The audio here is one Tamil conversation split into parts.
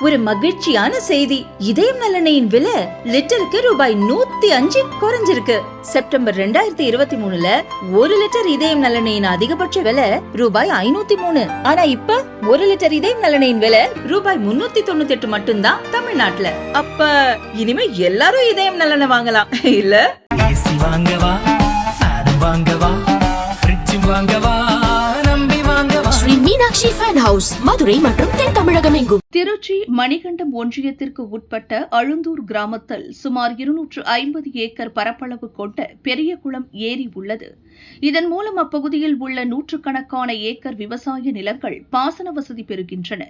ஒரு மகிழ்ச்சியான செய்தி. இதயம் நல்லெண்ணெயின் விலை லிட்டருக்கு ரூபாய் 105 குறைஞ்சிருக்கு. செப்டம்பர் 2023ல 1 லிட்டர் இதயம் நல்லெண்ணெயின் அதிகபட்ச விலை ரூபாய் 503. ஆனா இப்ப 1 லிட்டர் இதயம் நல்லெண்ணெயின் விலை ரூபாய் 398 மட்டும்தான் தமிழ்நாட்டுல. அப்ப இனிமே எல்லாரும் இதயம் நல்லெண்ணெய் வாங்கலாம் இல்ல? ஏசி வாங்கவா, ஃபேன் வாங்கவா, ஃப்ரிட்ஜ் வாங்கவா, நம்பி வாங்கவா. ஸ்ரீ மீனாட்சி ஃபேன் ஹவுஸ், மதுரை மற்றும் தென் தமிழகம் எங்கும். திருச்சி மணிகண்டம் ஒன்றியத்திற்கு உட்பட்ட அழுந்தூர் கிராமத்தில் சுமார் 250 ஏக்கர் பரப்பளவு கொண்ட பெரியகுளம் ஏரி உள்ளது. இதன் மூலம் அப்பகுதியில் உள்ள நூற்றுக்கணக்கான ஏக்கர் விவசாய நிலங்கள் பாசன வசதி பெறுகின்றன.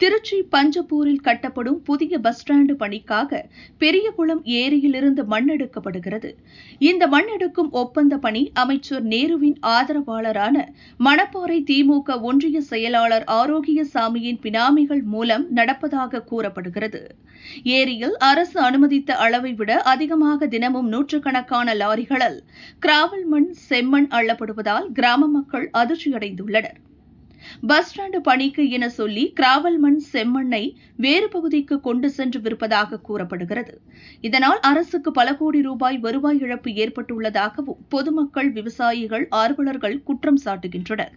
திருச்சி பஞ்சப்பூரில் கட்டப்படும் புதிய பஸ் ஸ்டாண்டு பணிக்காக பெரியகுளம் ஏரியிலிருந்து மண் எடுக்கப்படுகிறது. இந்த மண் எடுக்கும் ஒப்பந்த பணி அமைச்சர் நேருவின் ஆதரவாளரான மணப்பாறை திமுக ஒன்றிய செயலாளர் ஆரோக்கியசாமியின் பினாமிகள் மூலம் நடப்பதாக கூறப்படுகிறது. ஏரியில் அரசு அனுமதித்த அளவை விட அதிகமாக தினமும் நூற்றுக்கணக்கான லாரிகளில் கிராவல் மண், செம்மண் அள்ளப்படுவதால் கிராம மக்கள் அதிர்ச்சியடைந்துள்ளனர். பஸ் ஸ்டாண்டு பணிக்கு என சொல்லி கிராவல் மண், செம்மண்ணை வேறு பகுதிக்கு கொண்டு சென்று விற்பதாக கூறப்படுகிறது. இதனால் அரசுக்கு பல கோடி ரூபாய் வருவாய் இழப்பு ஏற்பட்டுள்ளதாகவும் பொதுமக்கள், விவசாயிகள், ஆர்வலர்கள் குற்றம் சாட்டுகின்றனர்.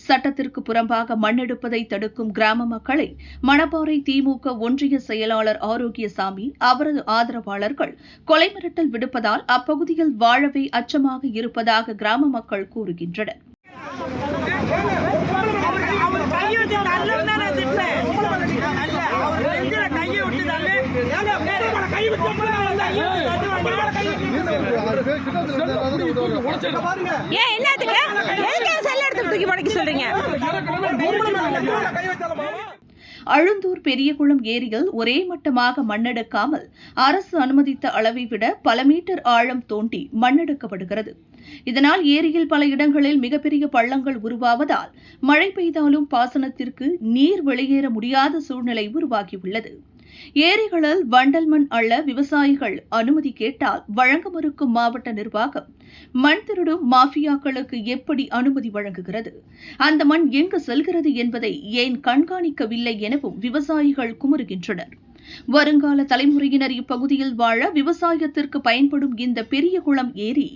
சட்டத்திற்கு புறம்பாக மண் எடுப்பதை தடுக்கும் கிராம மக்களை மணப்பாறை திமுக ஒன்றிய செயலாளர் ஆரோக்கியசாமி, அவரது ஆதரவாளர்கள் கொலை மிரட்டல் விடுப்பதால் அப்பகுதியில் வாழவே அச்சமாக இருப்பதாக கிராம மக்கள் கூறுகின்றனர். அழுந்தூர் பெரியகுளம் ஏரியில் ஒரே மட்டமாக மண்ணெடுக்காமல் அரசு அனுமதித்த அளவை விட பல மீட்டர் ஆழம் தோண்டி மண்ணெடுக்கப்படுகிறது. இதனால் ஏரியில் பல இடங்களில் மிகப்பெரிய பள்ளங்கள் உருவாவதால் மழை பெய்தாலும் பாசனத்திற்கு நீர் வெளியேற முடியாத சூழ்நிலை உருவாகியுள்ளது. ஏரிகளில் வண்டல் மண் அள்ள விவசாயிகள் அனுமதி கேட்டால் வழங்க மறுக்கும் மாவட்ட நிர்வாகம் மண் திருடும் மாஃபியாக்களுக்கு எப்படி அனுமதி வழங்குகிறது? அந்த மண் எங்கு செல்கிறது என்பதை ஏன் கண்காணிக்கவில்லை எனவும் விவசாயிகள் குமுறுகின்றனர். வருங்கால தலைமுறையினர் இப்பகுதியில் வாழ விவசாயத்திற்கு பயன்படும் இந்த பெரியகுளம் ஏரி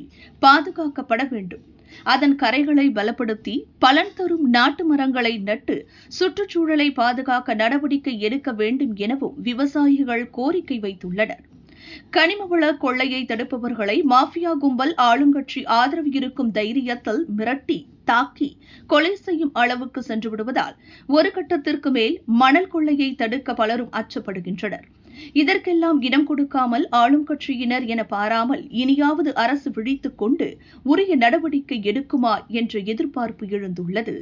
பாதுகாக்கப்பட வேண்டும். அதன் கரைகளை பலப்படுத்தி பலன் தரும் நாட்டு மரங்களை நட்டு சுற்றுச்சூழலை பாதுகாக்க நடவடிக்கை எடுக்க வேண்டும் எனவும் விவசாயிகள் கோரிக்கை வைத்துள்ளனர். கனிமவள கொள்ளையை தடுப்பவர்களை மாஃபியா கும்பல் ஆளுங்கட்சி ஆதரவு இருக்கும் தைரியத்தில் மிரட்டி, தாக்கி கொலை செய்யும் அளவுக்கு சென்று விடுவதால் ஒரு கட்டத்திற்கு மேல் மணல் கொள்ளையை தடுக்க பலரும் அச்சப்படுகின்றனர். இதற்கெல்லாம் இடம் கொடுக்காமல் ஆளும் கட்சியினர் என பாராமல் இனியாவது அரசு விழித்துக் கொண்டு உரிய நடவடிக்கை எடுக்குமா என்ற எதிர்பார்ப்பு எழுந்துள்ளது.